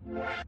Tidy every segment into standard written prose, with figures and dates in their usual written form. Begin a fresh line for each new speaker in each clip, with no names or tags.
You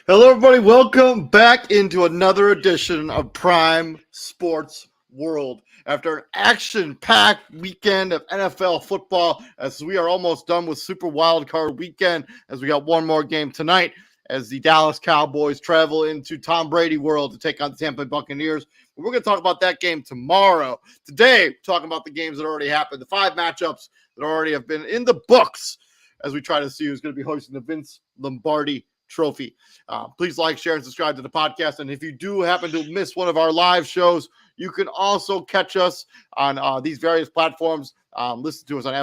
Hello, everybody. Welcome back into another edition of Prime Sports World. After an action-packed weekend of NFL football, as we are almost done with Super Wildcard Weekend, as we got one more game tonight, as the Dallas Cowboys travel into Tom Brady world to take on the Tampa Bay Buccaneers. We're going to talk about that game tomorrow. Today, talking about the games that already happened, the 5 matchups that already have been in the books, as we try to see who's going to be hosting the Vince Lombardi Trophy. Please like, share, and subscribe to the podcast. And if you do happen to miss one of our live shows, you can also catch us on these various platforms. Listen to us on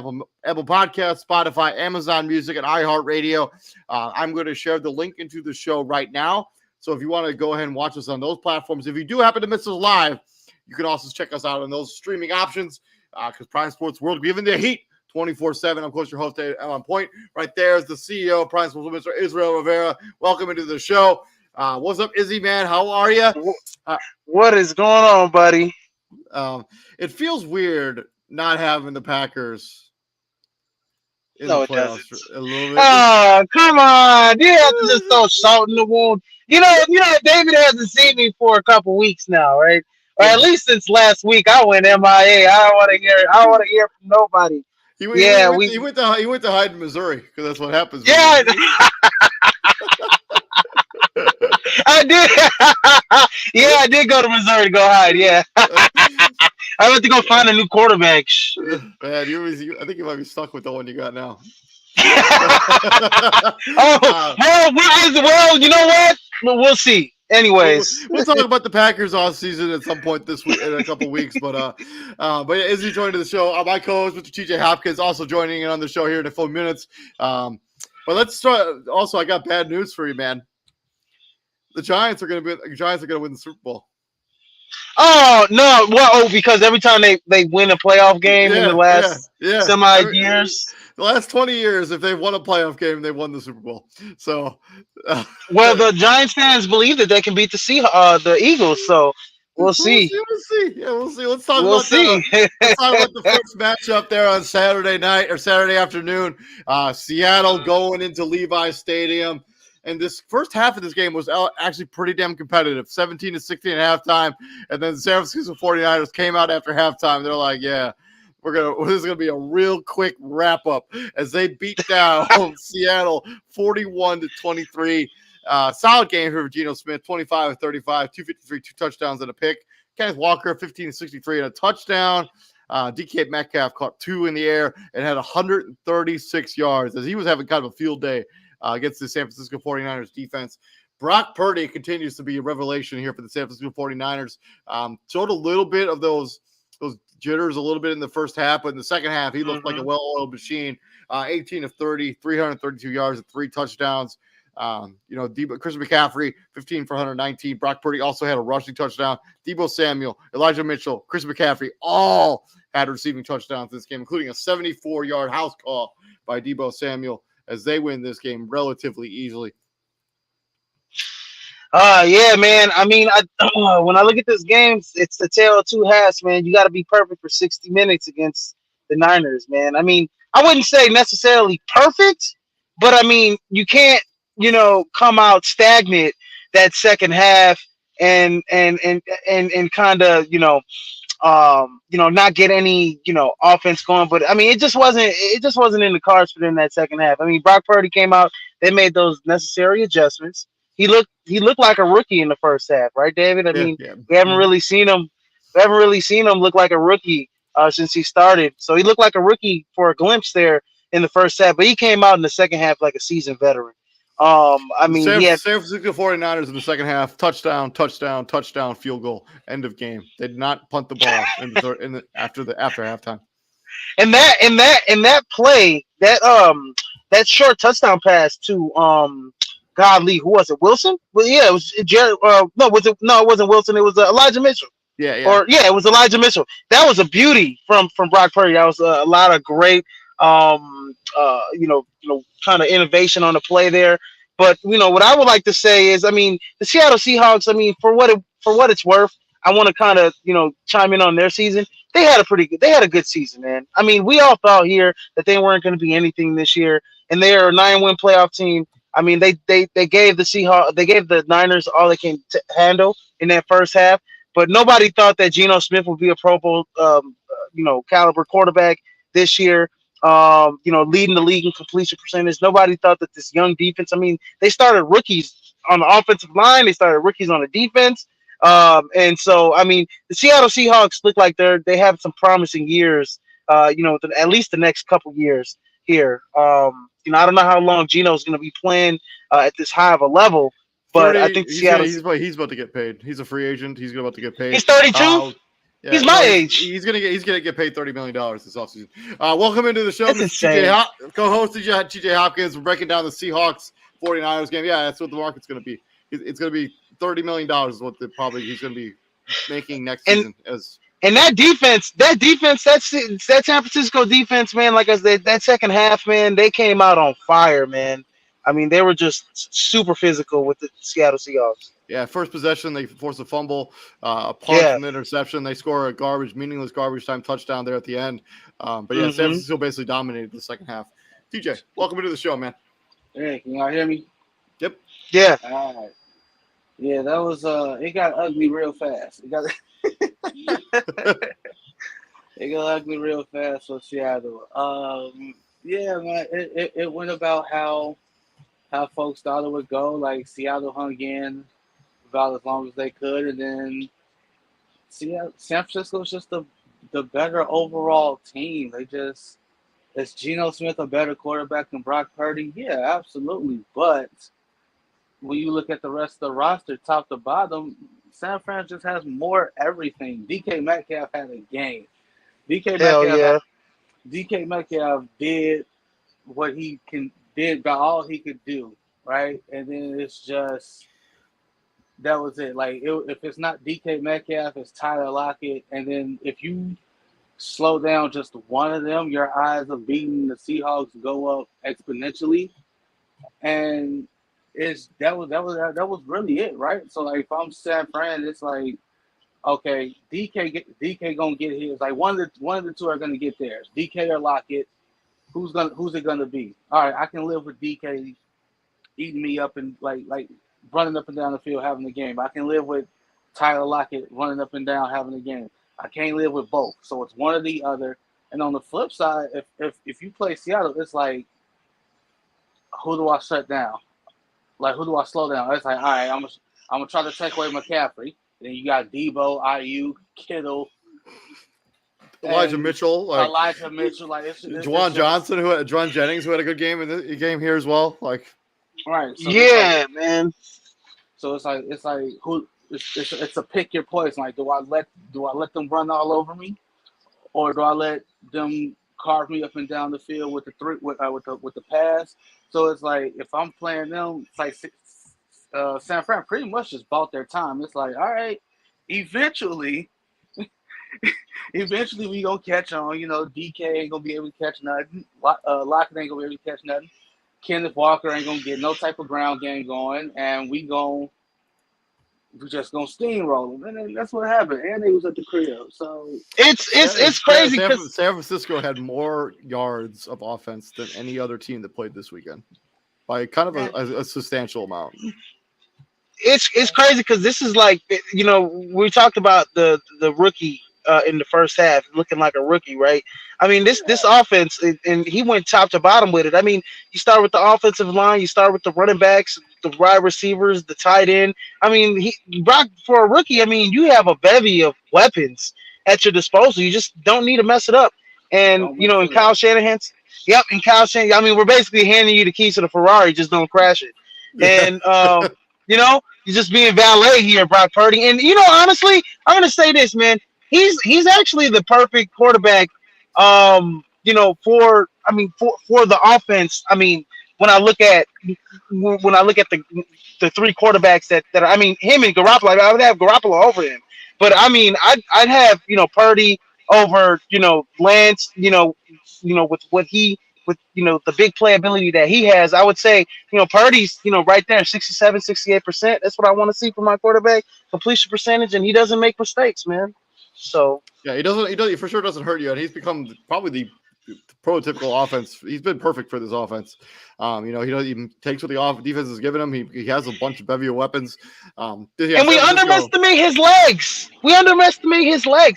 Apple Podcasts, Spotify, Amazon Music, and iHeartRadio. I'm going to share the link into the show right now. So if you want to go ahead and watch us on those platforms, if you do happen to miss us live, you can also check us out on those streaming options because Prime Sports World, giving the heat 24/7. Of course, your host, On Point. Right there is the CEO of Prime Sports, Mr. Israel Rivera. Welcome into the show. What's up, Izzy, man? How are you?
What is going on, buddy?
It feels weird not having the Packers in
No,
the
it
playoffs
doesn't.
a little bit.
Oh, come on. You have to just throw salt in the wound. David hasn't seen me for a couple weeks now, right? Or at least since last week. I went MIA. I don't want to hear from nobody.
He
Yeah,
went to hide in Missouri because that's what happens.
Yeah, I did. Yeah, I did go to Missouri to go hide. Yeah, I went to go find a new quarterback.
Man, I think you might be stuck with the one you got now.
Well, you know what? We'll see. Anyways,
we'll talk about the Packers off season at some point this week in a couple weeks. But Izzy joined the show. My co-host, Mr. TJ Hopkins, also joining in on the show here in a few minutes. But let's start. Also, I got bad news for you, man. The Giants are going to win the Super Bowl.
Oh no! Well, because every time they win a playoff game in the last years,
the last 20 years, if they've won a playoff game, they won the Super Bowl. So,
well, the Giants fans believe that they can beat the Eagles. So we'll see.
We'll see. Yeah, we'll see. Let's talk about the first matchup there on Saturday night or Saturday afternoon. Seattle going into Levi Stadium. And this first half of this game was actually pretty damn competitive, 17-16 at halftime. And then the San Francisco 49ers came out after halftime. They're like, yeah, this is going to be a real quick wrap-up as they beat down Seattle 41-23. Solid game for Geno Smith, 25-35, 253, 2 touchdowns and a pick. Kenneth Walker, 15-63 and a touchdown. DK Metcalf caught 2 in the air and had 136 yards as he was having kind of a field day against the San Francisco 49ers defense. Brock Purdy continues to be a revelation here for the San Francisco 49ers. Showed a little bit of those jitters a little bit in the first half, but in the second half, he looked like a well-oiled machine. 18 of 30, 332 yards and 3 touchdowns. Chris McCaffrey, 15 for 119. Brock Purdy also had a rushing touchdown. Deebo Samuel, Elijah Mitchell, Chris McCaffrey all had receiving touchdowns in this game, including a 74-yard house call by Deebo Samuel, as they win this game relatively easily.
Yeah, man. I mean, when I look at this game, it's the tale of two halves, man. You got to be perfect for 60 minutes against the Niners, man. I mean, I wouldn't say necessarily perfect, but I mean, you can't, come out stagnant that second half and kind of, not get any, offense going. But I mean, it just wasn't in the cards for them that second half. I mean, Brock Purdy came out, they made those necessary adjustments. He looked like a rookie in the first half, right, David? I mean, we haven't really seen him look like a rookie since he started. So he looked like a rookie for a glimpse there in the first half, but he came out in the second half like a seasoned veteran. I mean,
San Francisco 49ers in the second half, touchdown, field goal, end of game. They did not punt the ball after halftime.
And that play, that short touchdown pass to Godly, who was it? Wilson? Well, yeah, it was Jared. It wasn't Wilson. It was Elijah Mitchell.
Yeah.
It was Elijah Mitchell. That was a beauty from Brock Purdy. That was a lot of great, kind of innovation on the play there. But what I would like to say is, I mean, the Seattle Seahawks. I mean, for what it's worth, I want to kind of chime in on their season. They had a good season, man. I mean, we all thought here that they weren't going to be anything this year, and they are a 9-win playoff team. I mean, they gave the Seahawks, they gave the Niners all they can handle in that first half. But nobody thought that Geno Smith would be a Pro Bowl, caliber quarterback this year. Leading the league in completion percentage. Nobody thought that this young defense. I mean, they started rookies on the offensive line. They started rookies on the defense. And so, I mean, the Seattle Seahawks look like they have some promising years. At least the next couple years here. I don't know how long Geno's going to be playing at this high of a level, but I
30.
think Seattle.
He's about to get paid. He's a free agent. He's about to get paid.
He's 32.
Yeah,
he's my age.
He's gonna get paid $30 million this offseason. Welcome into the show,
That's insane.
Co-host TJ Hopkins. We're breaking down the Seahawks 49ers game. Yeah, that's what the market's gonna be. It's gonna be $30 million is what he's gonna be making next season.
And that defense, that's that San Francisco defense, man. Like I said, that second half, man, they came out on fire, man. I mean, they were just super physical with the Seattle Seahawks.
Yeah, first possession, they force a fumble, a punt, and interception. They score a meaningless garbage time touchdown there at the end. San Francisco basically dominated the second half. TJ, welcome into the show, man.
Hey, can y'all hear me?
Yep.
Yeah.
All right. Yeah, that was it got ugly real fast. It got ugly real fast for Seattle. Yeah, man, it went about how folks thought it would go. Like Seattle hung in about as long as they could, and then San Francisco's just the better overall team. Is Geno Smith a better quarterback than Brock Purdy? Yeah, absolutely. But when you look at the rest of the roster, top to bottom, San Fran just has more everything. DK Metcalf had a game. DK Metcalf did what he got all he could do, right? And then it's just that was it. Like if it's not DK Metcalf, it's Tyler Lockett, and then if you slow down just one of them, your odds of beating the Seahawks go up exponentially. And that was really it, right? So like if I'm San Fran, it's like, okay, DK gonna get his. Like one of the two are gonna get theirs. DK or Lockett. Who's it gonna be? All right, I can live with DK eating me up and like running up and down the field having a game. I can live with Tyler Lockett running up and down having a game. I can't live with both. So it's one or the other. And on the flip side, if you play Seattle, it's like, who do I shut down? Like, who do I slow down? It's like, all right, I'm gonna try to take away McCaffrey. Then you got Debo, IU, Kittle,
Elijah Mitchell, like
Juwan
Johnson, Juwan Jennings, who had a good game in the game here as well. Like,
right? So
man.
So it's like who? It's a pick your poison. Like, do I let them run all over me, or do I let them carve me up and down the field with the pass? So it's like if I'm playing them, it's like San Fran pretty much just bought their time. It's like, all right, eventually we gonna catch on. DK ain't gonna be able to catch nothing. Lockett ain't gonna be able to catch nothing. Kenneth Walker ain't gonna get no type of ground game going, and we just gonna steamroll them, and that's what happened. And they was at the crib, so
it's crazy because
San Francisco had more yards of offense than any other team that played this weekend by kind of a substantial amount.
It's crazy because this is like, we talked about the rookie in the first half looking like a rookie, right? I mean, this offense, and he went top to bottom with it. I mean, you start with the offensive line, you start with the running backs, the wide receivers, the tight end. I mean, Brock, for a rookie, I mean, you have a bevy of weapons at your disposal. You just don't need to mess it up. And, in Kyle Shanahan's, and Kyle Shanahan, I mean, we're basically handing you the keys to the Ferrari, just don't crash it. And, you're just being valet here, Brock Purdy. And, honestly, I'm going to say this, man. He's actually the perfect quarterback, for the offense. I mean, when I look at the three quarterbacks that are, I mean, him and Garoppolo, I would have Garoppolo over him. But I mean, I'd have Purdy over Lance. With what with the big playability that he has, I would say Purdy's right there, 67, 68%. That's what I want to see from my quarterback completion percentage, and he doesn't make mistakes, man. So
yeah, he doesn't. He for sure doesn't hurt you, and he's become probably prototypical offense. He's been perfect for this offense. He takes what the defense is giving him. He has a bunch of bevy of weapons.
And we underestimate his legs.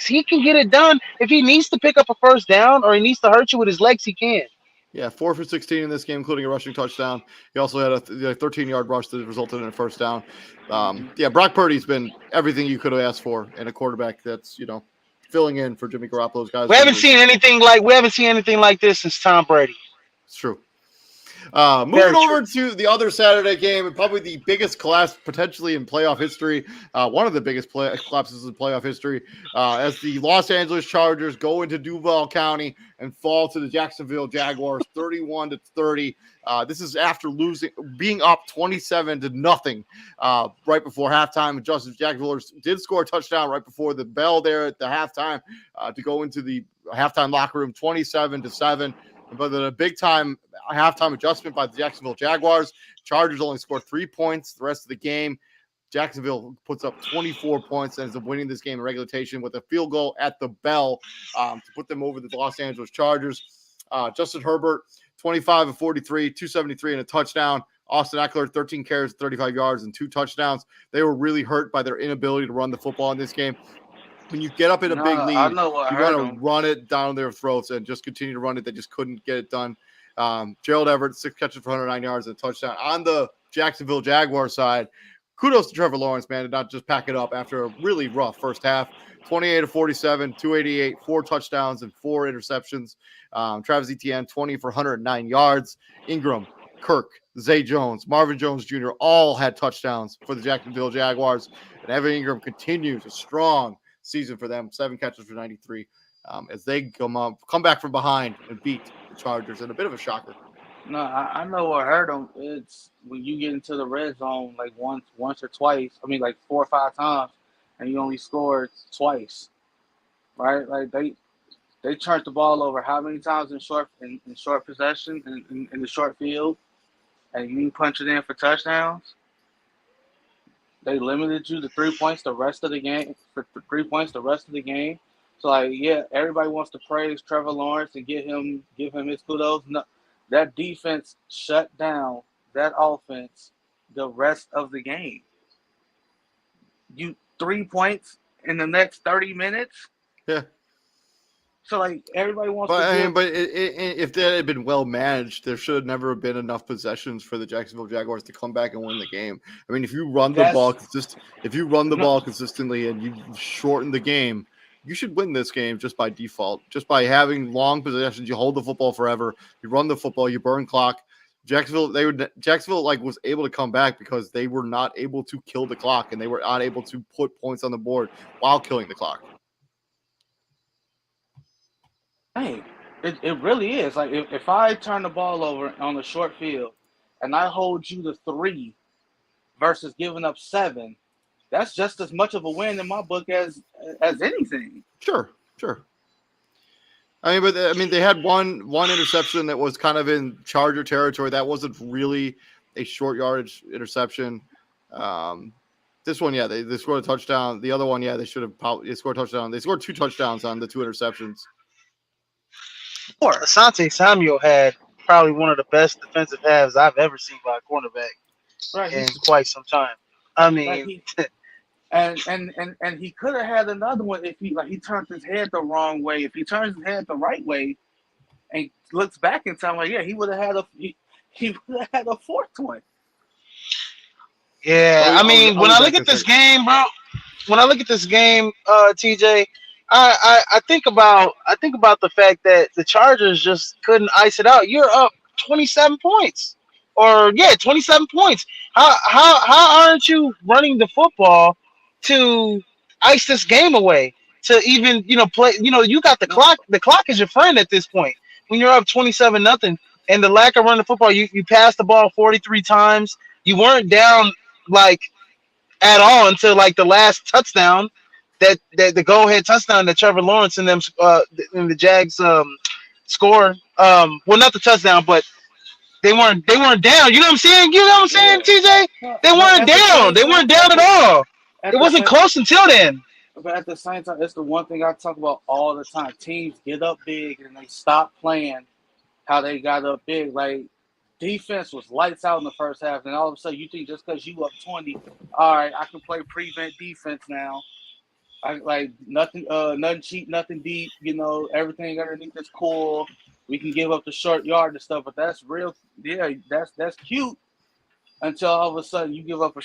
He can get it done. If he needs to pick up a first down or he needs to hurt you with his legs, he can.
Yeah, 4 for 16 in this game, including a rushing touchdown. He also had a 13-yard rush that resulted in a first down. Brock Purdy's been everything you could have asked for in a quarterback that's, filling in for Jimmy Garoppolo's guys.
We haven't seen anything like this since Tom Brady.
It's true. Moving over to the other Saturday game, and probably the biggest collapse potentially in playoff history, one of the biggest collapses in playoff history, as the Los Angeles Chargers go into Duval County and fall to the Jacksonville Jaguars 31-30. This is after being up 27-0 right before halftime. Jacksonville did score a touchdown right before the bell there at the halftime to go into the halftime locker room 27-7. But then a big-time halftime adjustment by the Jacksonville Jaguars. Chargers only scored 3 points the rest of the game. Jacksonville puts up 24 points and ends up winning this game in regulation with a field goal at the bell to put them over the Los Angeles Chargers. Justin Herbert, 25 of 43, 273 and a touchdown. Austin Eckler, 13 carries, 35 yards, and 2 touchdowns. They were really hurt by their inability to run the football in this game. When you get up in a big lead, you want to run it down their throats and just continue to run it. They just couldn't get it done. Gerald Everett, 6 catches for 109 yards and a touchdown. On the Jacksonville Jaguars side, kudos to Trevor Lawrence, man, to not just pack it up after a really rough first half. 28 of 47, 288, 4 touchdowns and 4 interceptions. Travis Etienne, 20 for 109 yards. Ingram, Kirk, Zay Jones, Marvin Jones Jr. all had touchdowns for the Jacksonville Jaguars. And Evan Ingram continues a strong season for them, 7 catches for 93, as they come back from behind and beat the Chargers in a bit of a shocker.
No, I know what hurt them. It's when you get into the red zone like once or twice. I mean, like 4 or 5 times, and you only scored twice, right? Like they turned the ball over how many times in short possession in the short field, and you punch it in for touchdowns. They limited you to 3 points the rest of the game. So, everybody wants to praise Trevor Lawrence and give him his kudos. No, that defense shut down that offense the rest of the game. 3 points in the next 30 minutes?
Yeah.
So, everybody wants
if that had been well managed, there should have never been enough possessions for the Jacksonville Jaguars to come back and win the game. I mean, if you run the ball consistently and you shorten the game, you should win this game just by default. Just by having long possessions, you hold the football forever, you run the football, you burn clock. Jacksonville was able to come back because they were not able to kill the clock and they were not able to put points on the board while killing the clock.
Hey, it really is. Like, if I turn the ball over on the short field and I hold you to 3 versus giving up 7, that's just as much of a win in my book as anything.
Sure. They had one interception that was kind of in Charger territory. That wasn't really a short yardage interception. This one, they scored a touchdown. The other one, they should have probably scored a touchdown. They scored 2 touchdowns on the 2 interceptions.
Asante Samuel had probably one of the best defensive halves I've ever seen by a cornerback in quite some time. I mean,
and he could have had another one if he turned his head the wrong way. If he turns his head the right way and looks back in time, he would have had a 4th one.
Yeah, when I look at this game, bro, TJ, I think about the fact that the Chargers just couldn't ice it out. You're up 27 points, 27 points. How aren't you running the football to ice this game away? To even play, you got the clock. The clock is your friend at this point. When you're up 27-0, and the lack of running the football, you passed the ball 43 times. You weren't down at all until the last touchdown. That the go-ahead touchdown that Trevor Lawrence and them and the Jags scored. Well, not the touchdown, but they weren't down. You know what I'm saying? TJ? They weren't down. They weren't down at all. It wasn't close until then.
But at the same time, it's the one thing I talk about all the time. Teams get up big and they stop playing how they got up big. Like defense was lights out in the first half, and all of a sudden you think just because you up 20, all right, I can play prevent defense now. I like nothing, nothing cheap, nothing deep. Everything underneath is cool. We can give up the short yard and stuff, but that's real. Yeah, that's cute until all of a sudden you give up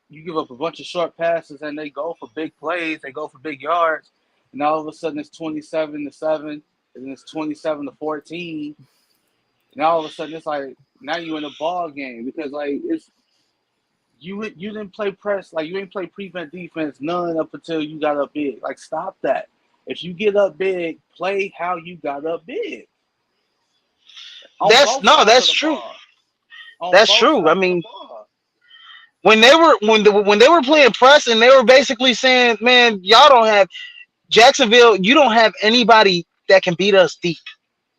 you give up a bunch of short passes and they go for big plays, they go for big yards, and all of a sudden it's 27-7, and it's 27-14, and all of a sudden it's like now you in a ball game because like it's you didn't play press, like you ain't play prevent defense none up until you got up big. Like stop that. If you get up big, play how you got up big.
That's true.
On
That's
both
true. I
sides of the
mean,
ball.
when they were playing press and they were basically saying, "Man, y'all don't have Jacksonville. You don't have anybody that can beat us deep,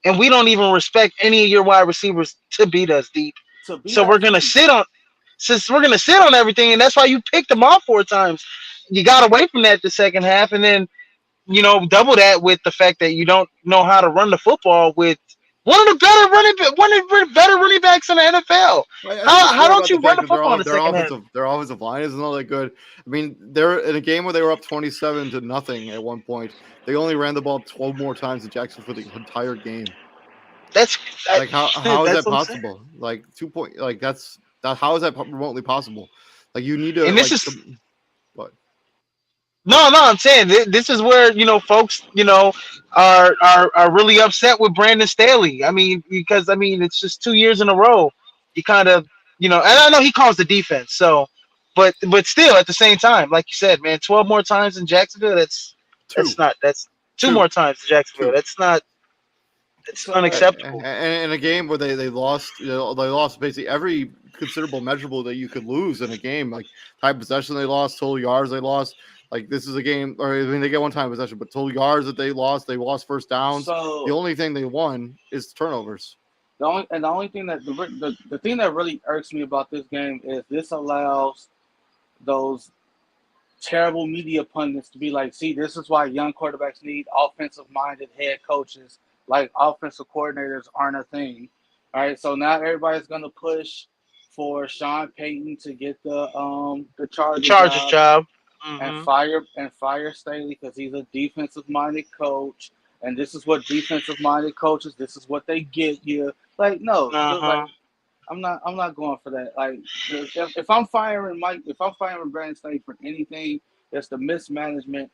and we don't even respect any of your wide receivers to beat us deep.
To beat
So
us
we're gonna
deep.
since we're gonna sit on everything, and that's why you picked them off 4 times. You got away from that the second half, and then double that with the fact that you don't know how to run the football with one of the better running backs in the NFL.
I think it's
How
more
don't
about the
you run
fact
the
that
football in the second half?
their offensive line isn't all that good. I mean, they're in a game where they were up 27-0 at one point. They only ran the ball 12 more times than Jackson for the entire game.
That's
Like how is
that's
that
what I'm saying.
possible? Like 2 point, like how is that remotely possible? Like you need to
And this is
what?
No, I'm saying this is where folks are really upset with Brandon Staley. I mean, because it's just 2 years in a row. You kind of and I know he calls the defense. So, but still at the same time, like you said, man, 12 more times in Jacksonville.
Two,
That's two
two,
more times in Jacksonville.
two.
That's not. It's
So
And
unacceptable.
in a game where they lost, they lost basically every considerable measurable that you could lose in a game, like time possession they lost, total yards they lost. Like this is a game, or I mean they get one time possession, but total yards that they lost first downs. The
so
only thing they won is turnovers.
the only thing that the thing that really irks me about this game is this allows those terrible media pundits to be like, see, this is why young quarterbacks need offensive minded head coaches. Like offensive coordinators aren't a thing. All right, so now everybody's gonna push for Sean Payton to get the
The
Charger
Chargers
job
job.
and
Hmm.
fire Staley because he's a defensive minded coach. And this is what defensive minded coaches. This is what they get you. Like no,
Uh
like
huh.
I'm not going for that. Like if I'm firing if I'm firing Brandon Staley for anything, it's the mismanagement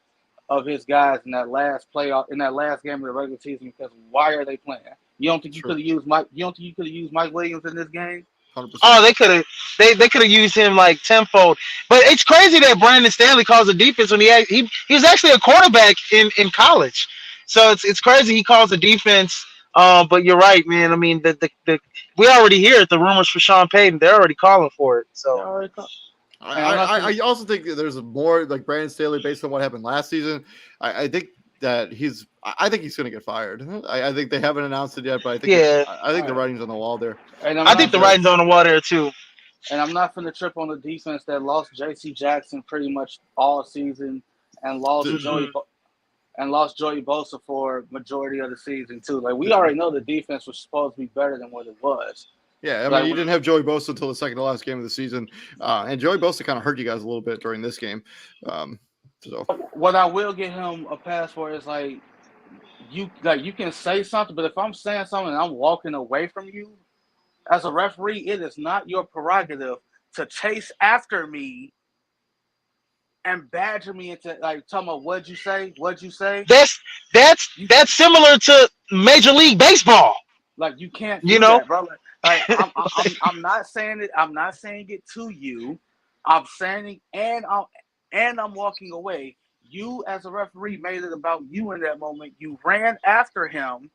of his guys in that last game of the regular season. Because why are they playing? You don't think you
True,
could have used Mike? You don't think you could have used Mike Williams in this game?
100%.
Oh, they could have used him like tenfold. But it's crazy that Brandon Stanley calls a defense when he was actually a quarterback in college. So it's crazy he calls a defense. But you're right, man. I mean, the we already hear it. The rumors for Sean Payton, they're already calling for it.
They
So
already call,
I,
and I'm not
I
gonna.
I also think that there's more like Brandon Staley based on what happened last season. I think that I think he's going to get fired. I think they haven't announced it yet, but
yeah,
I think
All
the
right,
writing's on the wall there.
and I'm
I
not
think the
gonna.
writing's on the wall there too.
And I'm not going to trip on the defense that lost J.C. Jackson pretty much all season and lost
Hmm.
Joey Bosa for majority of the season too. Like we already know the defense was supposed to be better than what it was.
Yeah, I mean,
Like
you didn't have Joey Bosa until the second to last game of the season, and Joey Bosa kind of hurt you guys a little bit during this game. Um, so
what I will give him a pass for is you can say something, but if I'm saying something and I'm walking away from you as a referee, it is not your prerogative to chase after me and badger me into like talking about what'd you say? What'd you say?
That's
You
that's similar to Major League Baseball.
Like you can't
You
do
know,
that, bro. Like I'm not saying it. I'm not saying it to you. I'm saying I'm walking away. You as a referee made it about you in that moment. You ran after him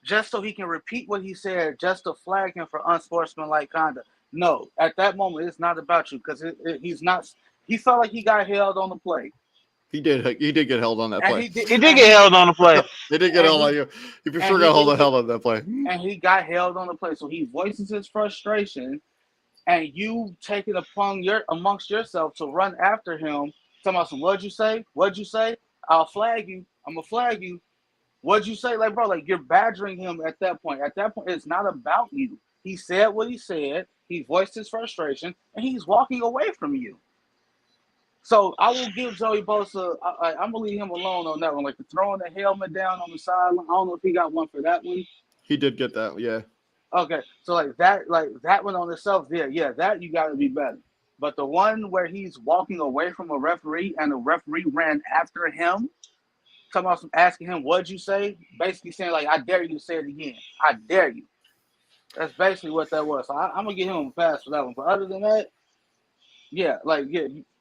just so he can repeat what he said, just to flag him for unsportsmanlike conduct. No, at that moment it's not about you because he's not. He felt like he got held on the play,
he did get held on that
and
play.
he did,
he did get held on the play.
They did get
and
held on
he
you. He for
and
sure
he
got
didn't get
held on that play.
and he got held on the play. So he voices his frustration, and you take it upon amongst yourself to run after him Talking about some, what'd you say? What'd you say? I'll flag you. I'm gonna flag you. What'd you say? Like, bro, like you're badgering him at that point. At that point, it's not about you. He said what he said. He voiced his frustration, and he's walking away from you. So I will give Joey Bosa. I'm gonna leave him alone on that one. Like throwing the helmet down on the sideline. I don't know if he got one for that one.
He did get that, yeah.
Okay, so like that one on itself, yeah, that you got to be better. But the one where he's walking away from a referee and the referee ran after him, talking about asking him, "What'd you say?" Basically saying like, "I dare you to say it again. I dare you." That's basically what that was. So I'm gonna give him a pass for that one. But other than that, yeah,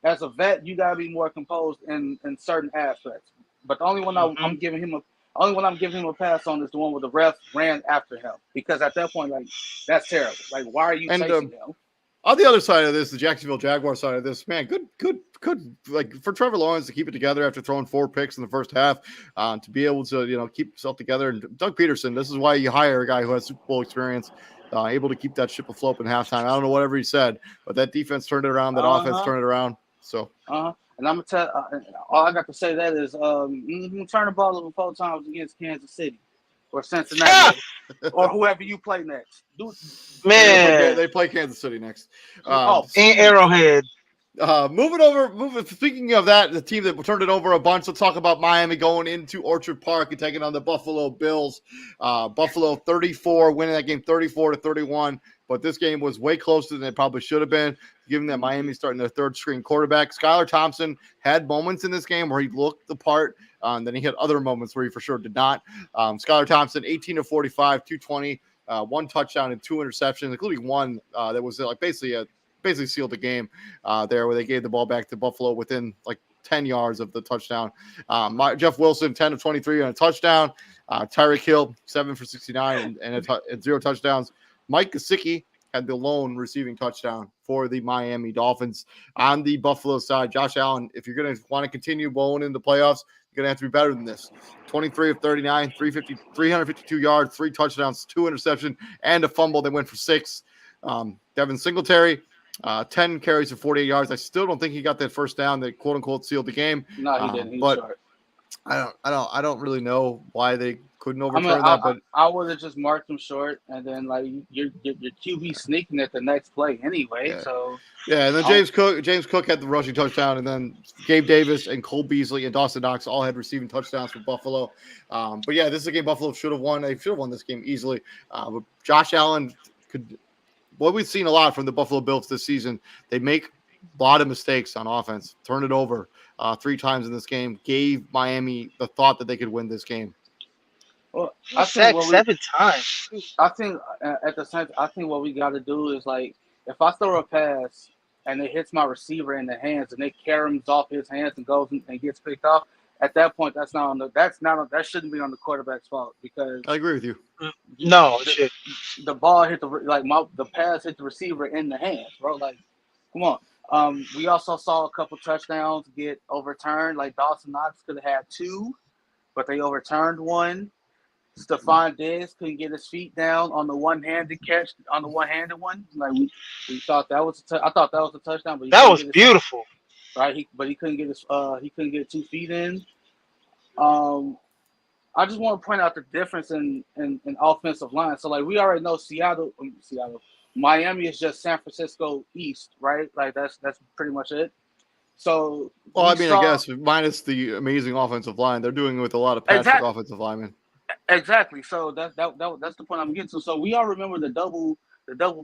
as a vet, you gotta be more composed in certain aspects. But the only one I'm giving him a pass on is the one where the ref ran after him, because at that point, like, that's terrible. Like, why are you chasing him?
On the other side of this, the Jacksonville Jaguar side of this, man, good, like for Trevor Lawrence to keep it together after throwing 4 picks in the first half, to be able to, keep himself together. And Doug Peterson, this is why you hire a guy who has Super Bowl experience, able to keep that ship afloat in halftime. I don't know whatever he said, but that defense turned it around, that offense turned it around. So,
and I'm gonna tell all I got to say that is, turn the ball over 4 times against Kansas City or Cincinnati or whoever you play next.
Man,
they play Kansas City next.
And Arrowhead.
Speaking of that, the team that turned it over a bunch, let's talk about Miami going into Orchard Park and taking on the Buffalo Bills. Buffalo 34, winning that game 34-31. But this game was way closer than it probably should have been, given that Miami's starting their third string quarterback. Skylar Thompson had moments in this game where he looked the part, and then he had other moments where he for sure did not. Skylar Thompson, 18 of 45, 220, 1 touchdown and 2 interceptions, including one that was like basically sealed the game there, where they gave the ball back to Buffalo within like 10 yards of the touchdown. Jeff Wilson, 10 of 23 on a touchdown. Tyreek Hill, 7 for 69 and 0 touchdowns. Mike Gesicki had the lone receiving touchdown for the Miami Dolphins. On the Buffalo side, Josh Allen, if you're going to want to continue bowling in the playoffs, you're going to have to be better than this. 23 of 39, 352 yards, 3 touchdowns, 2 interceptions, and a fumble. They went for 6. Devin Singletary, 10 carries for 48 yards. I still don't think he got that first down that quote unquote sealed the game.
No, he didn't. He
but
short.
I don't really know why they couldn't overturn that. But
I would have just marked him short, and then like your QB sneaking at the next play anyway.
Yeah.
So
and then James Cook had the rushing touchdown, and then Gabe Davis and Cole Beasley and Dawson Knox all had receiving touchdowns for Buffalo. But yeah, this is a game Buffalo should have won. They should have won this game easily. But Josh Allen could. What we've seen a lot from the Buffalo Bills this season, they make a lot of mistakes on offense, turn it over 3 times in this game, gave Miami the thought that they could win this game.
Well,
I think 7 times.
I think at the same, I think what we got to do is, like, if I throw a pass and it hits my receiver in the hands and it caroms off his hands and goes and gets picked off, at that point that shouldn't be on the quarterback's fault, because
I agree with you.
No,
the ball hit the pass hit the receiver in the hands, bro. Like, come on. We also saw a couple touchdowns get overturned. Like Dawson Knox could have had 2, but they overturned 1. Stephon Diggs couldn't get his feet down on the one-handed catch, on the one-handed one. Like we thought that was I thought that was a touchdown, but
that was beautiful.
Right? He couldn't get his 2 feet in. I just want to point out the difference in offensive line. So like we already know Miami is just San Francisco East, right? Like that's pretty much it. So
I guess minus the amazing offensive line, they're doing it with a lot of patchwork offensive linemen.
Exactly. So that's the point I'm getting to. So we all remember the double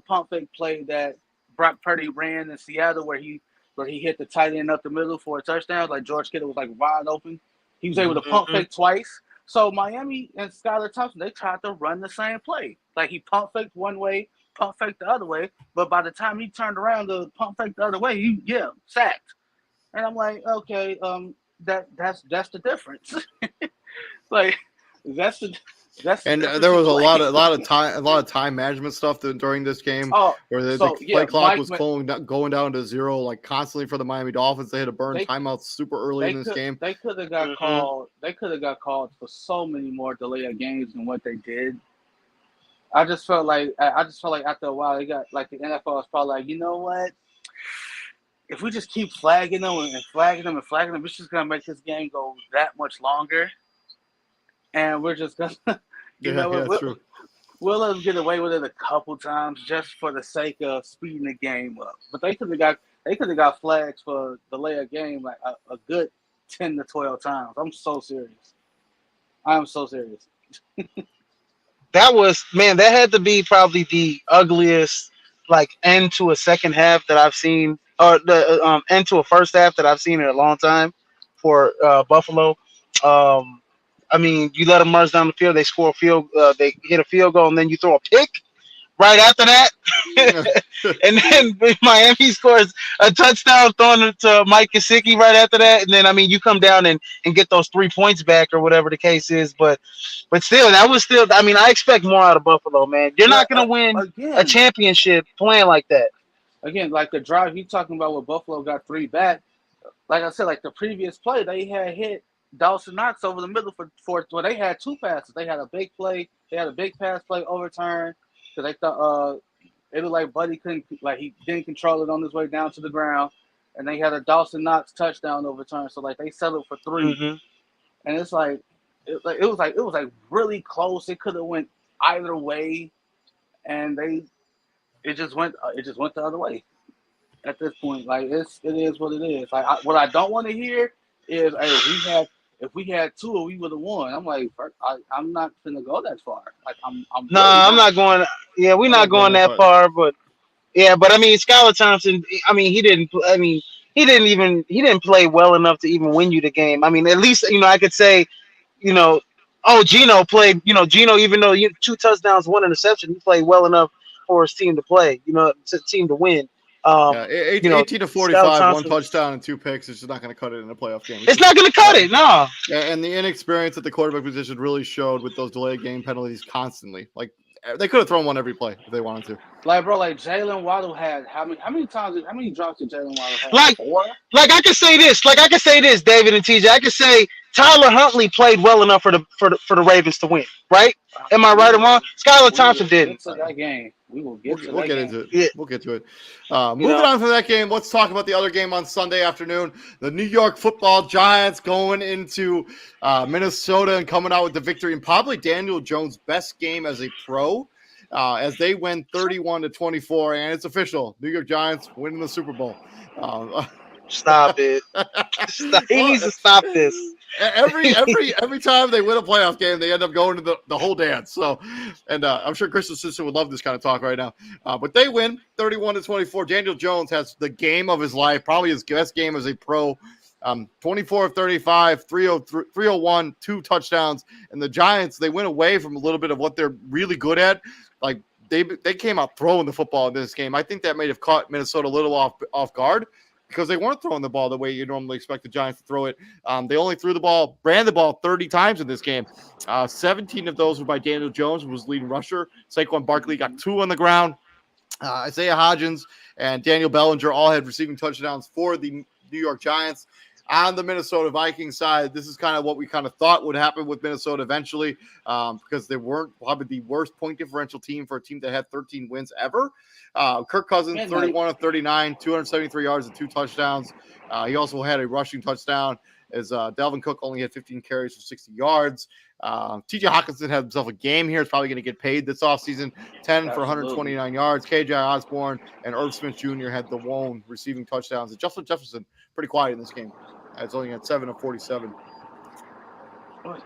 pump fake play that Brock Purdy ran in Seattle, where he hit the tight end up the middle for a touchdown. Like George Kittle was like wide open. He was able to pump fake twice. So Miami and Skylar Thompson, they tried to run the same play. Like he pump faked one way, pump faked the other way. But by the time he turned around to pump fake the other way, he sacked. And I'm like, okay, that's the difference. Like that's
there was a lot of time management stuff during this game, where the play clock was going down to 0 like constantly for the Miami Dolphins. They had to burn timeouts super early in this game.
They could have got called. They could have got called for so many more delay of games than what they did. I just felt like after a while, they got like the NFL was probably like, you know what? if we just keep flagging them and flagging them and flagging them, it's just gonna make this game go that much longer. And we're just gonna,
That's true.
we'll let them get away with it a couple times just for the sake of speeding the game up. But they could have got flags for delay of game like a good 10 to 12 times. I'm so serious. I am so serious.
That had to be probably the ugliest like end to a second half that I've seen, or the end to a first half that I've seen in a long time for Buffalo. Um, I mean, you let them merge down the field, they score a they hit a field goal, and then you throw a pick right after that. And then Miami scores a touchdown throwing it to Mike Gesicki right after that. And then, I mean, you come down and get those 3 points back or whatever the case is. But still, I mean, I expect more out of Buffalo, man. You're not going to win a championship playing like that.
Again, like the drive you talking about where Buffalo got 3 back. Like I said, like the previous play, they had hit Dawson Knox over the middle for well, they had 2 passes. They had a big play. They had a big pass play overturned because they thought it looked like Buddy he didn't control it on his way down to the ground, and they had a Dawson Knox touchdown overturned. So like they settled for 3, and it's like it was really close. It could have went either way, and it just went the other way. At this point, like it is what it is. Like what I don't want to hear is, hey, if we had 2, we would have won. I'm like, I'm not gonna go that far. Like I'm
not going. Yeah, we're not going that far. But yeah, but I mean, Skylar Thompson. I mean, he didn't. I mean, he didn't play well enough to even win you the game. I mean, at least I could say, Gino played. Gino, even though 2 touchdowns, 1 interception, he played well enough for his team to play. Team to win.
18 to 45, 1 touchdown and 2 picks. It's just not going to cut it in a playoff game.
It's not going to cut it, no.
And the inexperience at the quarterback position really showed with those delayed game penalties constantly. Like they could have thrown one every play if they wanted to.
Like bro, like Jalen Waddle had how many drops did Jalen Waddle have?
Like
4?
Like I can say this, David and TJ. I can say Tyler Huntley played well enough for the Ravens to win, right? Am I right or wrong? Skylar Thompson didn't.
That game. We'll get
into it. Yeah. We'll get to it. Moving on from that game, let's talk about the other game on Sunday afternoon. The New York Football Giants going into Minnesota and coming out with the victory, and probably Daniel Jones' best game as a pro, as they win 31-24, and it's official. New York Giants winning the Super Bowl.
Stop it! He needs to stop this.
Every time they win a playoff game, they end up going to the whole dance. So, and I'm sure Chris's sister would love this kind of talk right now. But they win 31-24. Daniel Jones has the game of his life, probably his best game as a pro. 24 of 35, 301, 2 touchdowns. And the Giants, they went away from a little bit of what they're really good at. Like they came out throwing the football in this game. I think that may have caught Minnesota a little off guard, because they weren't throwing the ball the way you normally expect the Giants to throw it. They only ran the ball 30 times in this game. 17 of those were by Daniel Jones, who was leading rusher. Saquon Barkley got 2 on the ground. Isaiah Hodgins and Daniel Bellinger all had receiving touchdowns for the New York Giants. On the Minnesota Vikings side, this is kind of what we kind of thought would happen with Minnesota eventually, because they weren't probably the worst point differential team for a team that had 13 wins ever. Kirk Cousins, 31 of 39, 273 yards and 2 touchdowns. He also had a rushing touchdown, as Dalvin Cook only had 15 carries for 60 yards. TJ Hawkinson had himself a game here. He's probably going to get paid this offseason. 10 for 129 yards. KJ Osborne and Irv Smith Jr. had the lone receiving touchdowns. And Justin Jefferson, pretty quiet in this game. It's only at 7 of 47.
4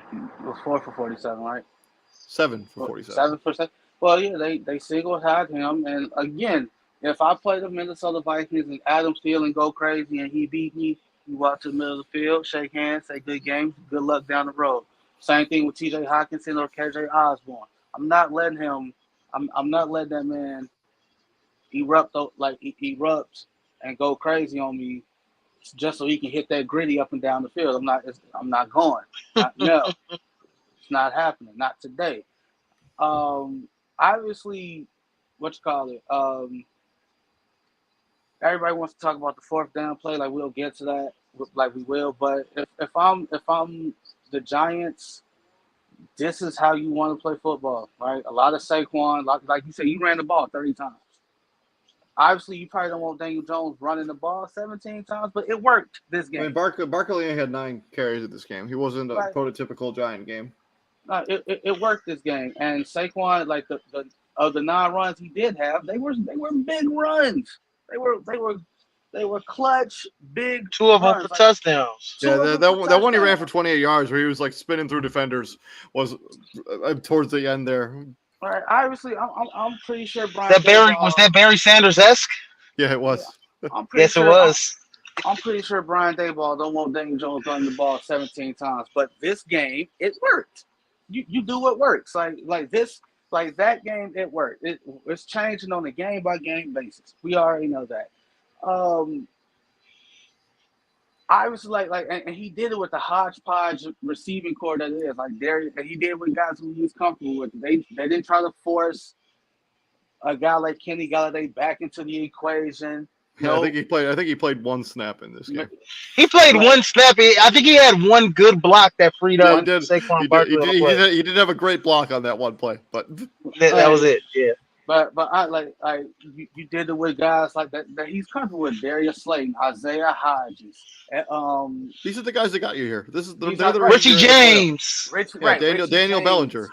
for 47, right?
7 for 47.
7 for 7. Well, yeah, they singled had him. And again, if I play the Minnesota Vikings and Adam Thielen go crazy and he beat me, you walk to the middle of the field, shake hands, say good game, good luck down the road. Same thing with TJ Hawkinson or KJ Osborne. I'm not letting that man erupt and go crazy on me just so he can hit that gritty up and down the field. I'm not going. No, it's not happening. Not today. Obviously, everybody wants to talk about the 4th down play. Like we'll get to that. Like we will. But if I'm the Giants, this is how you want to play football, right? A lot of Saquon, like you said, you ran the ball 30 times. Obviously, you probably don't want Daniel Jones running the ball 17 times, but it worked this game.
I mean, Barkley only had 9 carries in this game. He wasn't a prototypical Giant game.
It worked this game, and Saquon, like the of the 9 runs he did have, they were big runs. They were clutch, big.
2 of them for touchdowns.
Yeah, that one he ran for 28 yards, where he was like spinning through defenders, was towards the end there.
All right, obviously, I'm pretty sure Brian.
Was that Barry Sanders-esque?
Yeah, it was.
Yes, it was.
I'm pretty sure Brian Daboll don't want Daniel Jones running the ball 17 times, but this game it worked. You do what works. Like that game it worked. It's changing on a game by game basis. We already know that. I was and he did it with the hodgepodge receiving core that it is. Like he did with guys who he was comfortable with. They didn't try to force a guy like Kenny Galladay back into the equation.
Yeah, I think he played 1 snap in this game.
He played 1 snap. I think he had 1 good block that freed up Saquon Barkley.
He did have a great block on that one play, but
that was it. Yeah.
But you did it with guys like that he's comfortable with. Darius Slayton, Isaiah Hodgins.
These are the guys that got you here.
Richie James.
Daniel Bellinger.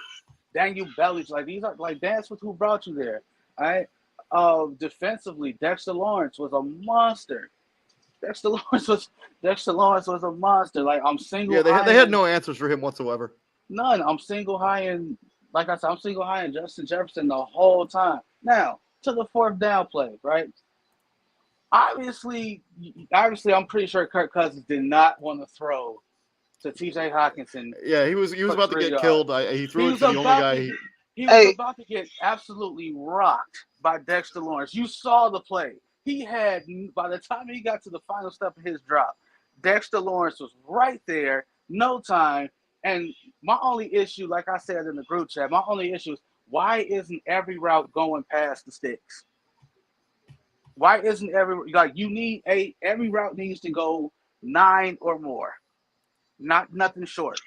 Daniel Bellinger. Like these are that's who brought you there. All right. Defensively, Dexter Lawrence was a monster. Dexter Lawrence was a monster. Like I'm single.
Yeah, they had no answers for him whatsoever.
None. I'm single high in. Like I said, I'm single high in Justin Jefferson the whole time. Now to the 4th down play, right? Obviously, I'm pretty sure Kirk Cousins did not want to throw to T.J. Hawkinson.
Yeah, he was about to get killed. He threw it to the only guy.
He was about to get absolutely rocked by Dexter Lawrence. You saw the play. He had, by the time he got to the final step of his drop, Dexter Lawrence was right there, no time. And my only issue, like I said in the group chat, my only issue is why isn't every route going past the sticks? Why isn't every route needs to go 9 or more, nothing short.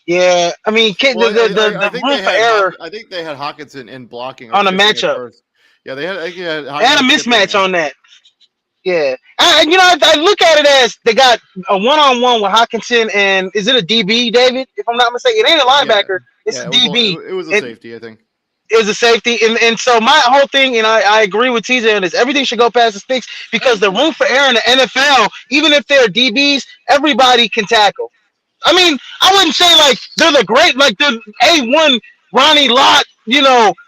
Yeah, I mean, the room for error.
I think they had Hawkinson in blocking
on a matchup.
Yeah, they had
a mismatch on that. Yeah, I look at it as they got a 1-on-1 with Hawkinson, and is it a DB, David? If I'm not mistaken, it ain't a linebacker. It's a DB.
It was a safety, I think.
It was a safety, and so my whole thing, and I agree with TJ on this. Everything should go past the sticks because the room for error in the NFL, even if they're DBs, everybody can tackle. I mean, I wouldn't say like they're the great, like the A1 Ronnie Lott,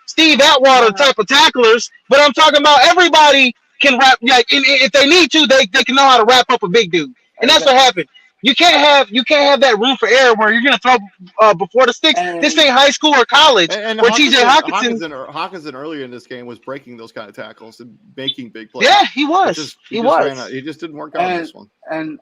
Steve Atwater type of tacklers, but I'm talking about everybody can wrap. Like, if they need to, they can know how to wrap up a big dude, and that's what happened. You can't have that room for error where you're gonna throw before the sticks. This ain't high school or college. And where TJ
Hawkinson earlier in this game was breaking those kind of tackles and making big plays.
Yeah, he was. He
just didn't work out in this one.
And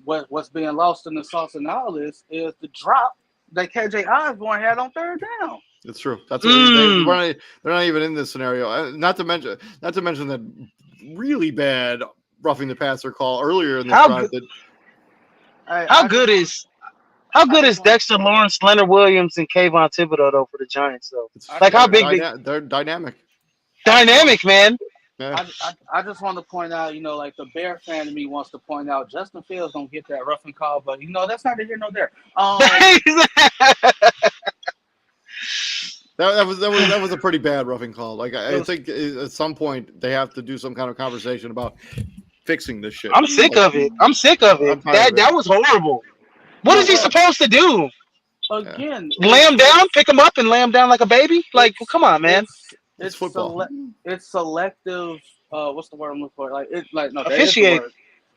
what's being lost in the sauce and all this is the drop that KJ Osborne had on 3rd down.
It's true. That's what they're not even in this scenario. Not to mention that really bad roughing the passer call earlier in the drive.
How good is Dexter Lawrence, Leonard Williams, and Kayvon Thibodeau though for the Giants though? How big
they're dynamic.
Dynamic, man.
Yeah.
I just want to point out, like the Bear fan in me wants to point out Justin Fields don't get that roughing call, but that's neither here nor there.
That was a pretty bad roughing call. Like I think at some point they have to do some kind of conversation about fixing this shit.
I'm sick of it. That was horrible. What is he supposed to do?
Again,
lay him down, pick him up, and lay him down like a baby? Like, well, come on, man.
It's football. It's selective. What's the word I'm looking for?
Officiate.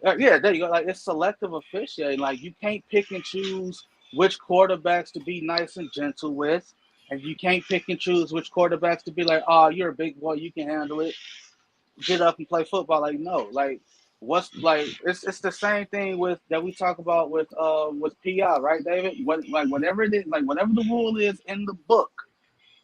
Yeah, there you go. Like, it's selective officiating. Like, you can't pick and choose which quarterbacks to be nice and gentle with, and you can't pick and choose which quarterbacks to be like, oh, you're a big boy, you can handle it. Get up and play football. Like, no, like. It's the same thing that we talk about with PI, right, David? Whatever it is, whatever the rule is in the book,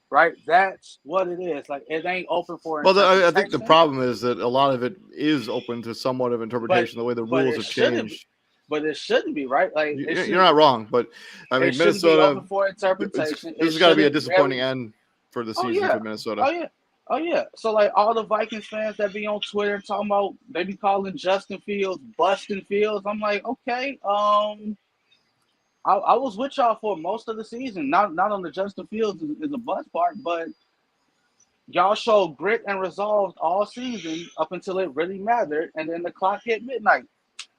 right? That's what it is. Like, it ain't open for.
Well, I think the problem is that a lot of it is open to somewhat of interpretation. The way the rules have changed.
But it shouldn't be, right? Like,
you're not wrong, but I mean, Minnesota.
Be open for interpretation.
This has got to be a disappointing end for the season for Minnesota.
Oh yeah. Oh yeah. So like all the Vikings fans that be on Twitter talking about they be calling Justin Fields busting Fields. I'm like, okay, I was with y'all for most of the season. Not on the Justin Fields is a bust part, but y'all showed grit and resolve all season up until it really mattered, and then the clock hit midnight.
Not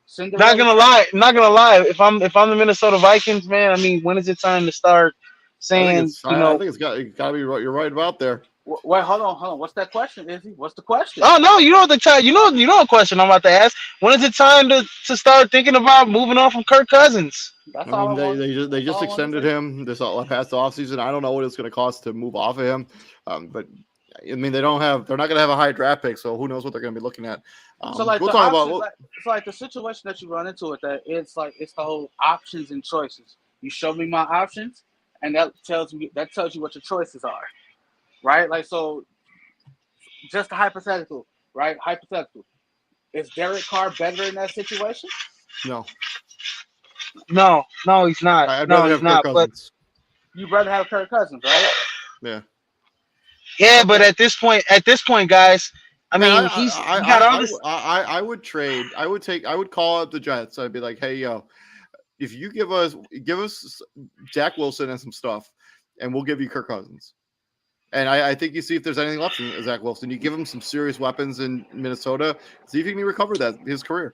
Cinderella
gonna
came.
lie, not gonna lie. If I'm the Minnesota Vikings, man, I mean, when is it time to start saying,
I think it's got to be right. You're right about there.
Wait, hold on. What's that question, Izzy? What's the question?
oh no, you know the time, you know a question I'm about to ask. When is it time to start thinking about moving on from Kirk Cousins?
That's
I
all I
mean,
want.
they
That's
just
all I want to
extended
say.
him this past offseason. I don't know what it's going to cost to move off of him, but I mean, they're not going to have a high draft pick, so who knows what they're going to be looking at.
So like
We'll
the
talk about
options, like it's like the situation that you run into with that. It's the whole options and choices. You show me my options, and that tells you what your choices are, right? Like so, just a hypothetical, right? Hypothetical. Is Derek Carr better in that situation?
no.
No, he's not.
I'd
No,
rather
he's
have Kirk
not. But
Cousins.
You'd rather have Kirk Cousins, right?
Yeah,
yeah, but
Okay.
at this point, guys, I
man.
mean, he got all this.
I would trade. I would call up the Jets. I'd be like, hey, yo, if you give us Zach Wilson and some stuff, and we'll give you Kirk Cousins. And I think you see if there's anything left in Zach Wilson. You give him some serious weapons in Minnesota. See if he can recover his career.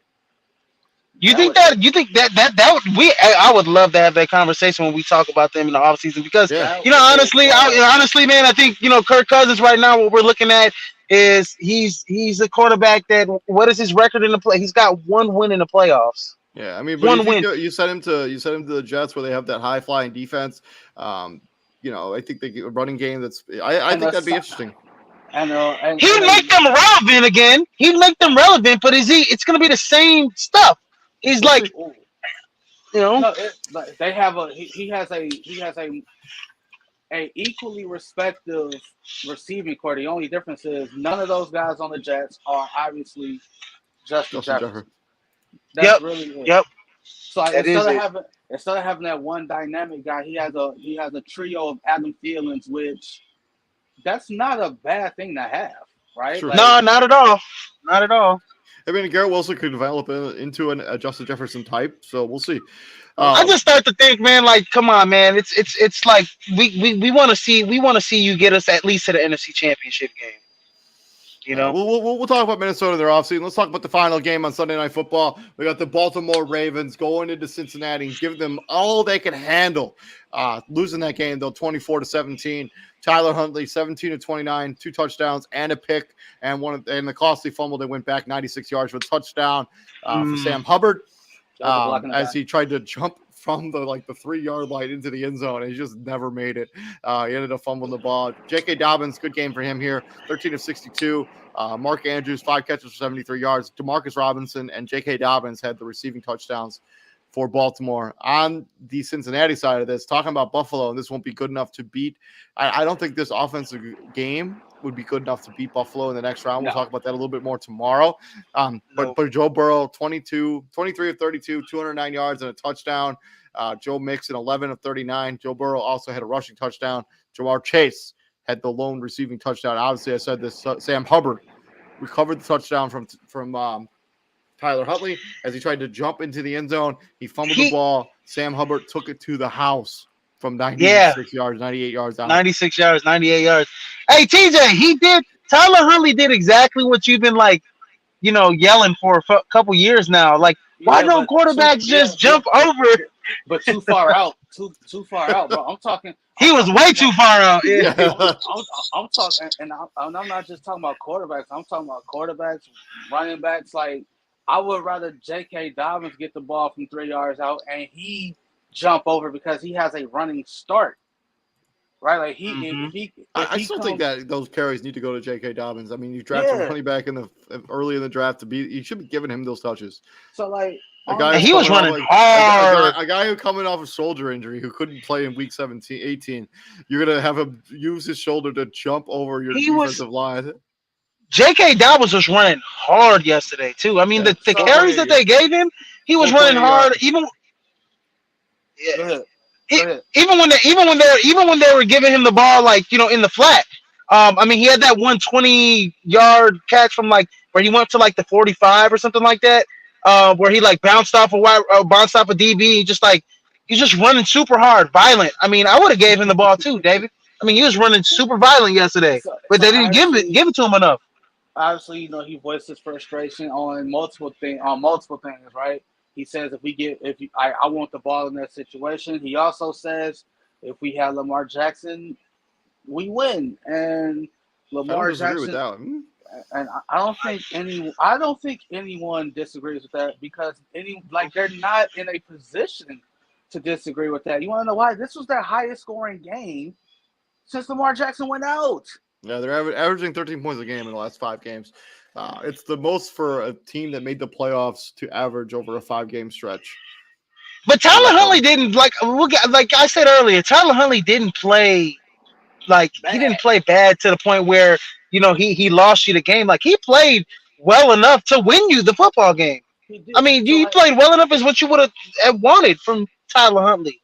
You
That
think
would
that you think that would I would love to have that conversation when we talk about them in the offseason because
Yeah,
honestly, man, I think Kirk Cousins right now what we're looking at is he's a quarterback that what is his record in the play? He's got one win in the playoffs.
yeah. I mean, but
One
if
win.
you send him to the Jets where they have that high flying defense, I think they get a running game I
and
think
the
that'd be
si-
interesting.
He'd make them relevant again. He'd make them relevant, but it's gonna be the same stuff. He's
We'll
like,
see.
you know,
no, like they have he has a equally respective receiving core. The only difference is none of those guys on the Jets are obviously Justin
Justin
Jefferson.
Jefferson.
That's
yep,
really it.
yep,
So like,
that is it.
instead of having that one dynamic guy, he has a trio of Adam Thielens, which that's not a bad thing to have, right?
True.
Like
No, not at all. Not at all.
I mean, Garrett Wilson could develop into a Justin Jefferson type, so we'll see.
I just start to think, man, like, come on, man. It's like we want to see you get us at least to the NFC Championship game. You know?
We'll talk about Minnesota in their offseason. Let's talk about the final game on Sunday Night Football. We got the Baltimore Ravens going into Cincinnati and give them all they can handle. Losing that game, though, 24-17. Tyler Huntley, 17-29, 2 touchdowns and a pick, and the costly fumble that went back 96 yards for a touchdown for Sam Hubbard as he tried to jump from the 3-yard line into the end zone, and he just never made it. He ended up fumbling the ball. J.K. Dobbins, good game for him here, 13 of 62. Mark Andrews, 5 catches for 73 yards. Demarcus Robinson and J.K. Dobbins had the receiving touchdowns for Baltimore. On the Cincinnati side of this, talking about Buffalo, and this won't be good enough to beat. I don't think this offensive game would be good enough to beat Buffalo in the next round. We'll talk about that a little bit more tomorrow. But Joe Burrow, 23 of 32, 209 yards and a touchdown. Joe Mixon, 11 of 39. Joe Burrow also had a rushing touchdown. Jamar Chase had the lone receiving touchdown. Obviously, I said this. Sam Hubbard recovered the touchdown from Tyler Huntley as he tried to jump into the end zone. He fumbled the ball. Sam Hubbard took it to the house from 96 yards, 98 yards out.
96 yards, 98 yards. Hey, TJ, Tyler Huntley did exactly what you've been yelling for a couple years now. Like, why don't quarterbacks just jump over?
But too far out, too far out, bro. I'm talking.
He was way too far out. Yeah.
I'm talking, and I'm not just talking about quarterbacks. I'm talking about quarterbacks, running backs. Like, I would rather J.K. Dobbins get the ball from 3 yards out and he jump over because he has a running start, right? Like
I still think that those carries need to go to J.K. Dobbins. I mean, you drafted a running back early in the draft you should be giving him those touches.
So like.
He was running hard.
A guy who coming off a shoulder injury who couldn't play in week 18. You're gonna have him use his shoulder to jump over your defensive line.
J.K. Dobbins was running hard yesterday too. I mean, the carries that they gave him, he was running hard. Even when they were giving him the ball in the flat, I mean, he had that 120-yard catch from like where he went to like the 45 or something like that, where he like bounced off a DB. He's just running super hard, violent. I mean, I would have gave him the ball too, David. I mean, he was running super violent yesterday, but
So
they didn't give it to him enough.
obviously, he voiced his frustration on multiple things, right? He says I want the ball in that situation. He also says if we had Lamar Jackson, we win. And
I don't
Lamar
disagree with
Jackson,
that.
and I don't think anyone disagrees with that because they're not in a position to disagree with that. You want to know why? This was their highest scoring game since Lamar Jackson went out.
Yeah, they're averaging 13 points a game in the last 5 games. It's the most for a team that made the playoffs to average over a 5-game stretch.
But Tyler Huntley didn't like I said earlier. Tyler Huntley didn't play he didn't play bad to the point where he lost you the game. Like he played well enough to win you the football game. I mean, you played well enough is what you would have wanted from Tyler Huntley.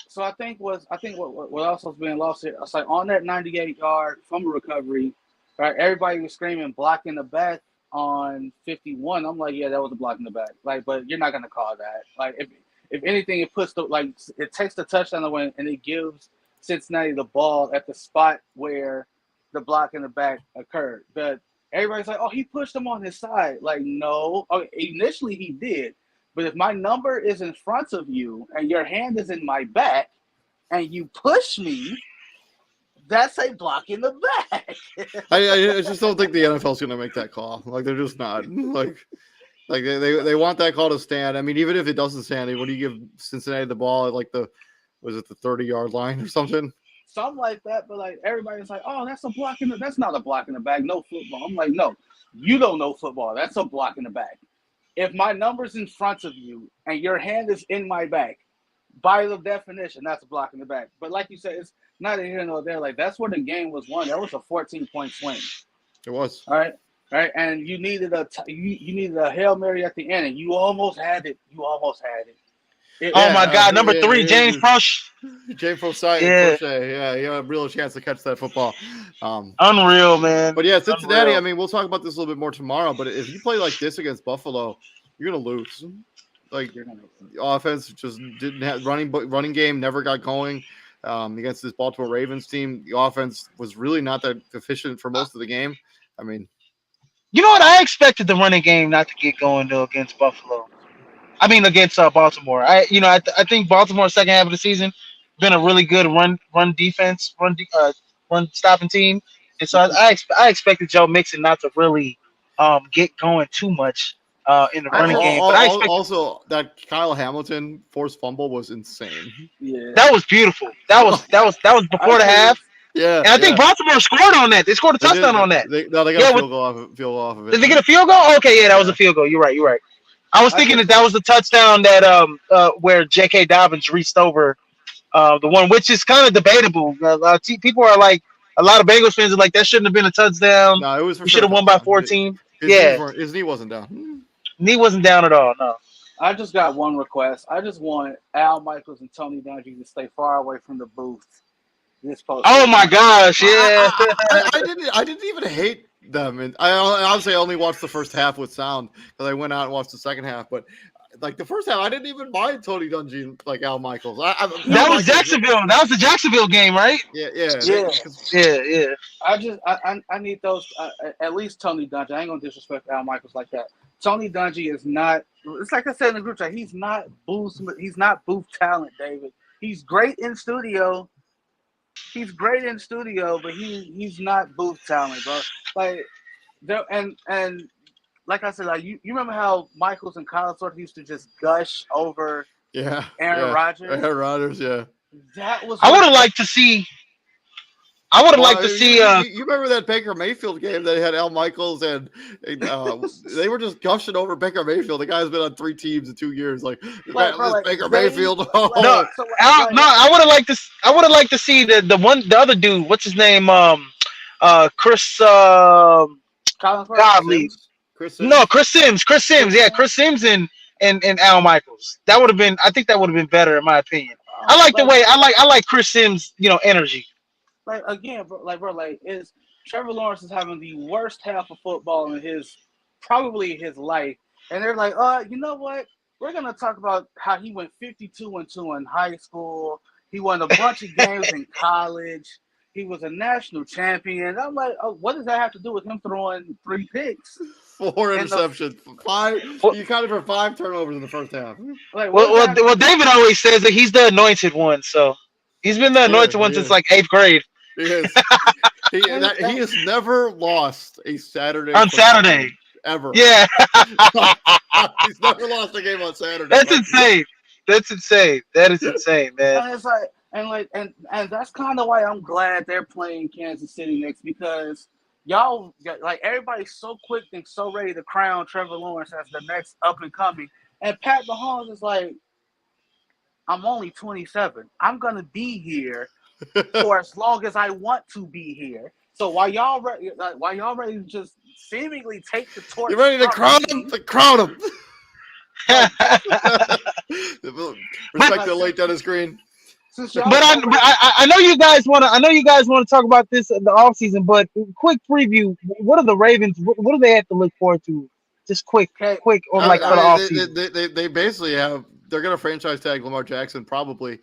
So what also was being lost here. It's like on that 98-yard fumble recovery, right? Everybody was screaming block in the back on 51. I'm like, yeah, that was a block in the back. Like, but you're not gonna call that. Like, if anything, it takes the touchdown away and it gives Cincinnati the ball at the spot where the block in the back occurred. But everybody's like, oh, he pushed him on his side. Like, no. Okay, initially he did. But if my number is in front of you and your hand is in my back and you push me, that's a block in the back.
I just don't think the NFL's going to make that call. Like, they're just not. Like they want that call to stand. I mean, even if it doesn't stand, what do you give Cincinnati the ball at like the 30-yard line or something?
Something like that. But like everybody's like, oh, that's not a block in the back. No football. I'm like, no, you don't know football. That's a block in the back. If my number's in front of you and your hand is in my back, by the definition, that's a block in the back. But like you said, it's not here nor there. Like that's where the game was won. That was a 14-point swing.
It was.
All right. And you needed a Hail Mary at the end, and you almost had it.
Oh my God! Number 3, James Proche.
James Proche. Yeah, he had a real chance to catch that football.
Unreal, man.
But yeah, Cincinnati. Unreal. I mean, we'll talk about this a little bit more tomorrow. But if you play like this against Buffalo, you're gonna lose. Like the offense just didn't have running game never got going against this Baltimore Ravens team. The offense was really not that efficient for most of the game. I mean,
you know what? I expected the running game not to get going though against Buffalo. I mean, against Baltimore. I think Baltimore second half of the season been a really good run defense, run stopping team, and so I expected Joe Mixon not to really get going too much in the running game. But I expected
also that Kyle Hamilton forced fumble was insane.
Yeah,
that was beautiful. That was before the half.
Yeah,
and I think Baltimore scored on that. They scored a touchdown on that.
They got a field goal off of it.
Did they get a field goal? Okay, yeah, that was a field goal. You're right. I was thinking that was the touchdown that where J.K. Dobbins reached over the one, which is kind of debatable. People are like, a lot of Bengals fans are like, that shouldn't have been a touchdown.
No, it was.
We should have won by 14.
His knee wasn't down.
Knee wasn't down at all. No.
I just got one request. I just want Al Michaels and Tony Dungy to stay far away from the booth.
Oh my gosh! Yeah,
I didn't even hate them, and I honestly only watched the first half with sound because I went out and watched the second half. But like the first half, I didn't even mind Tony Dungy and like Al Michaels.
That was Jacksonville. That was the Jacksonville game, right?
Yeah. I need those. At least Tony Dungy. I ain't gonna disrespect Al Michaels like that. Tony Dungy is not. It's like I said in the group chat. He's not booth talent, David. He's great in studio. But he's not booth talent, bro. Like, and like I said, like you remember how Michaels and Collinsworth used to just gush over Aaron Rodgers?
Aaron Rodgers, yeah.
That was.
I would have liked to see.
You remember that Baker Mayfield game that had Al Michaels and they were just gushing over Baker Mayfield. The guy's been on 3 teams in 2 years. Baker Mayfield.
I would have liked to. I would have liked to see the other dude. What's his name? Chris. Godly. Chris Sims. Chris Sims. Yeah, Chris Sims and Al Michaels. That would have been. I think that would have been better in my opinion. I like the way. I like Chris Sims. Energy.
Like again, bro, Trevor Lawrence is having the worst half of football in probably his life. And they're like, you know what? We're going to talk about how he went 52-2 in high school. He won a bunch of games in college. He was a national champion. I'm like, what does that have to do with him throwing 3 picks?
4 interceptions. 5. You counted for 5 turnovers in the first half.
Like,
well, David always says that he's the anointed one. So he's been the anointed one since like 8th grade.
He is. He has never lost a Saturday
on Saturday
ever.
Yeah,
he's never lost a game on Saturday.
That's insane. That is insane, man.
And it's like, and that's kind of why I'm glad they're playing Kansas City next, because y'all, like, everybody's so quick and so ready to crown Trevor Lawrence as the next up and coming, and Pat Mahomes is like, I'm only 27. I'm gonna be here for as long as I want to be here. So while y'all ready to just seemingly take the torch,
you're ready to crown him. Respect the late Dennis Green.
But I know you guys want to talk about this in the offseason, but quick preview. What are the Ravens? What do they have to look forward to? Just quick, or for the offseason.
They basically have. They're going to franchise tag Lamar Jackson, probably.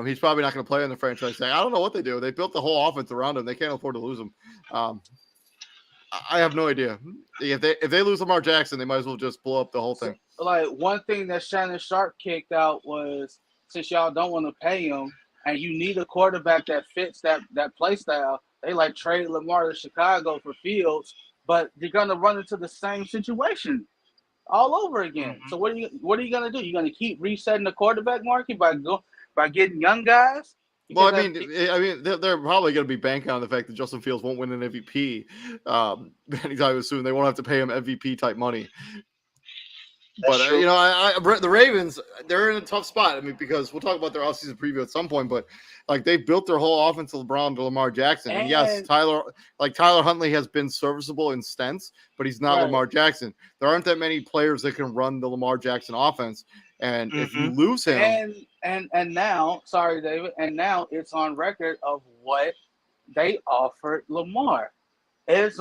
He's probably not going to play on the franchise tag. I don't know what they do. They built the whole offense around him. They can't afford to lose him. I have no idea. If they lose Lamar Jackson, they might as well just blow up the whole thing.
Like, one thing that Shannon Sharp kicked out was, since y'all don't want to pay him and you need a quarterback that fits that play style, they like trade Lamar to Chicago for Fields, but you're going to run into the same situation all over again. Mm-hmm. So what are you gonna do? You're gonna keep resetting the quarterback market by getting young guys?
Well, I mean, they're probably going to be banking on the fact that Justin Fields won't win an MVP anytime soon. They won't have to pay him MVP type money. But the Ravens, they're in a tough spot. I mean, because we'll talk about their offseason preview at some point, but like, they built their whole offense around Lamar Jackson. And yes, Tyler Huntley has been serviceable in stints, but he's not Lamar Jackson. There aren't that many players that can run the Lamar Jackson offense. And if you lose him,
and now, sorry, David, and now it's on record of what they offered Lamar. It's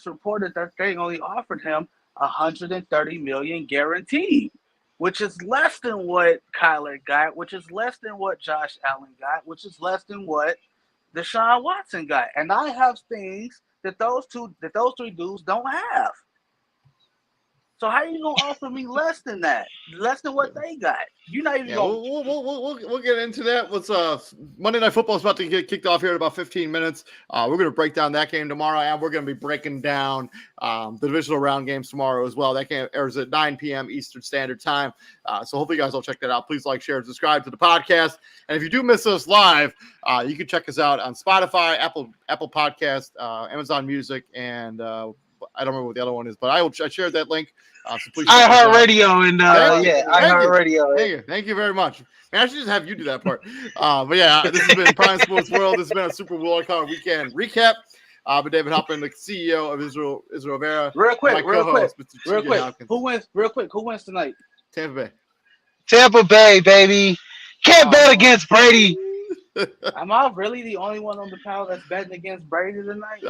reported that they only offered him $130 million guaranteed, which is less than what Kyler got, which is less than what Josh Allen got, which is less than what Deshaun Watson got. And I have things that those three dudes don't have. So how are you gonna offer me less than that? Less than what they got? You're not even going.
We'll get into that. Let's Monday Night Football is about to get kicked off here in about 15 minutes. We're gonna break down that game tomorrow, and we're gonna be breaking down the divisional round games tomorrow as well. That game airs at 9 p.m. Eastern Standard Time. So hopefully you guys will check that out. Please like, share, and subscribe to the podcast. And if you do miss us live, you can check us out on Spotify, Apple Podcast, Amazon Music, and I don't remember what the other one is, but I shared that link. So please
iHeartRadio and iHeartRadio.
Thank you very much. Man, I should just have you do that part. But yeah, this has been Prime Sports World. This has been a Super Bowl weekend recap. But David Hoffman, the CEO of Israel Vera.
Real quick. Who wins tonight?
Tampa Bay, baby. Can't bet against Brady.
Am I really the only one on the panel that's betting against Brady tonight?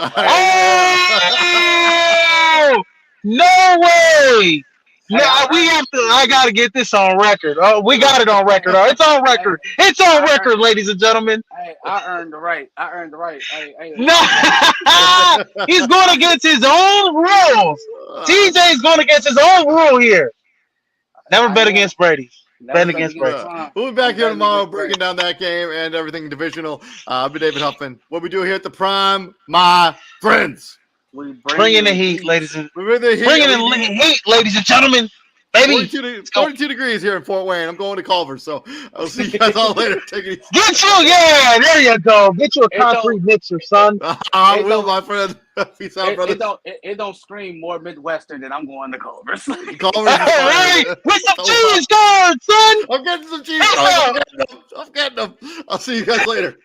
Oh! No way! No, I gotta get this on record. Oh, we got it on record. Oh, it's on record. It's on record, ladies and gentlemen.
Hey, I earned the right.
No, he's going against his own rules. TJ's going against his own rule here. Never bet against Brady. Bet against Brady.
We'll be back here tomorrow breaking down that game and everything divisional. I'll be David Huffman. What we do here at the Prime, my friends.
We bringing the heat, ladies and heat, ladies and gentlemen. Baby,
42 degrees here in Fort Wayne. I'm going to Culver, so I'll see you guys all later. Take it easy.
There you go. Get you a concrete mixer, son.
I will, my friend. Peace out, brother.
It don't scream more Midwestern than I'm going to Culver's.
Culver's
all right, with some cheese cards, son.
I'm getting some cheese. I'm getting them. I'll see you guys later.